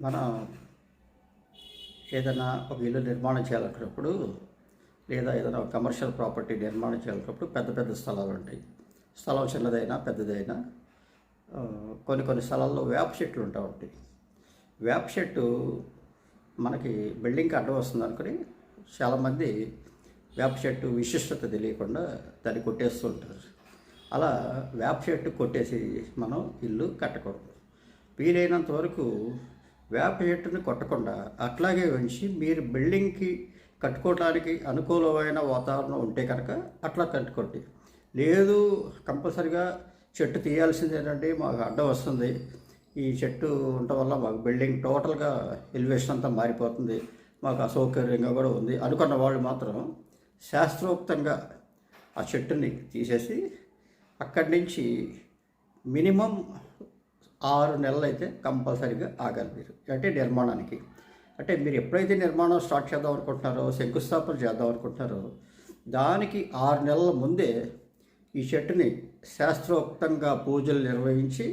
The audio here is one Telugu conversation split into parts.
మనం ఏదైనా ఒక ఇల్లు నిర్మాణం చేయాలనుకున్నప్పుడు లేదా ఏదైనా ఒక కమర్షియల్ ప్రాపర్టీ నిర్మాణం చేయాలనుకున్నప్పుడు పెద్ద పెద్ద స్థలాలు ఉంటాయి. స్థలం చిన్నదైనా పెద్దదైనా కొన్ని స్థలాల్లో వేప చెట్లు ఉంటాయి. వేప చెట్టు మనకి బిల్డింగ్కి అడ్డం వస్తుంది అనుకుని చాలామంది వేప చెట్టు విశిష్టత తెలియకుండా దాన్ని కొట్టేస్తూ ఉంటారు. అలా వేప చెట్టు కొట్టేసి మనం ఇల్లు కట్టకూడదు. వీలైనంత వరకు వేప చెట్టుని కొట్టకుండా అట్లాగే ఉంచి మీరు బిల్డింగ్కి కట్టుకోవడానికి అనుకూలమైన వాతావరణం ఉంటే కనుక అట్లా కట్టుకోండి. లేదు కంపల్సరిగా చెట్టు తీయాల్సిందేనండి, మాకు అడ్డం వస్తుంది, ఈ చెట్టు ఉండటం వల్ల మాకు బిల్డింగ్ టోటల్గా ఎలివేషన్ అంతా మారిపోతుంది, మాకు అసౌకర్యంగా కూడా ఉంది అనుకున్న వాళ్ళు మాత్రం శాస్త్రోక్తంగా ఆ చెట్టుని తీసేసి అక్కడి నుంచి మినిమం 6 నెలలు అయితే కంపల్సరీగా ఆగాలి మీరు. అంటే నిర్మాణానికి, అంటే మీరు ఎప్పుడైతే నిర్మాణం స్టార్ట్ చేద్దాం అనుకుంటున్నారో, శంకుస్థాపన చేద్దాం అనుకుంటున్నారో దానికి 6 నెలల ముందే ఈ చెట్టుని శాస్త్రోక్తంగా పూజలు నిర్వహించి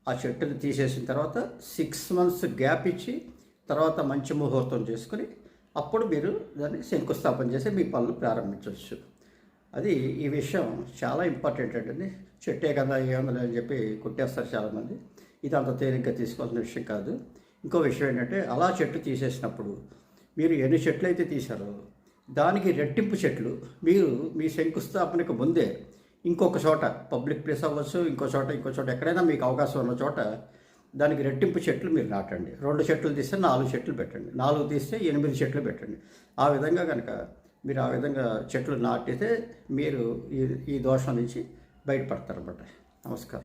ఆ చెట్టుని తీసేసిన తర్వాత 6 మంత్స్ గ్యాప్ ఇచ్చి తర్వాత మంచి ముహూర్తం చేసుకుని అప్పుడు మీరు దాన్ని శంకుస్థాపన చేసి మీ పనులు ప్రారంభించవచ్చు. అది ఈ విషయం చాలా ఇంపార్టెంట్ అండి. చెట్టే కదా ఏముందని అని చెప్పి కొట్టేస్తారు చాలామంది. ఇది అంత తేలిగ్గా తీసుకోవాల్సిన విషయం కాదు. ఇంకో విషయం ఏంటంటే, అలా చెట్టు తీసేసినప్పుడు మీరు ఎన్ని చెట్లు అయితే తీశారో దానికి రెట్టింపు చెట్లు మీరు మీ శంకుస్థాపనకు ముందే ఇంకొక చోట, పబ్లిక్ ప్లేస్ అవ్వచ్చు, ఇంకో చోట ఎక్కడైనా మీకు అవకాశం ఉన్న చోట దానికి రెట్టింపు చెట్లు మీరు నాటండి. 2 చెట్లు తీస్తే 4 చెట్లు పెట్టండి, 4 తీస్తే 8 చెట్లు పెట్టండి. ఆ విధంగా కనుక మీరు ఆ విధంగా చెట్లు నాటితే మీరు ఈ దోషం నుంచి బయటపడతారన్నమాట. నమస్కారం.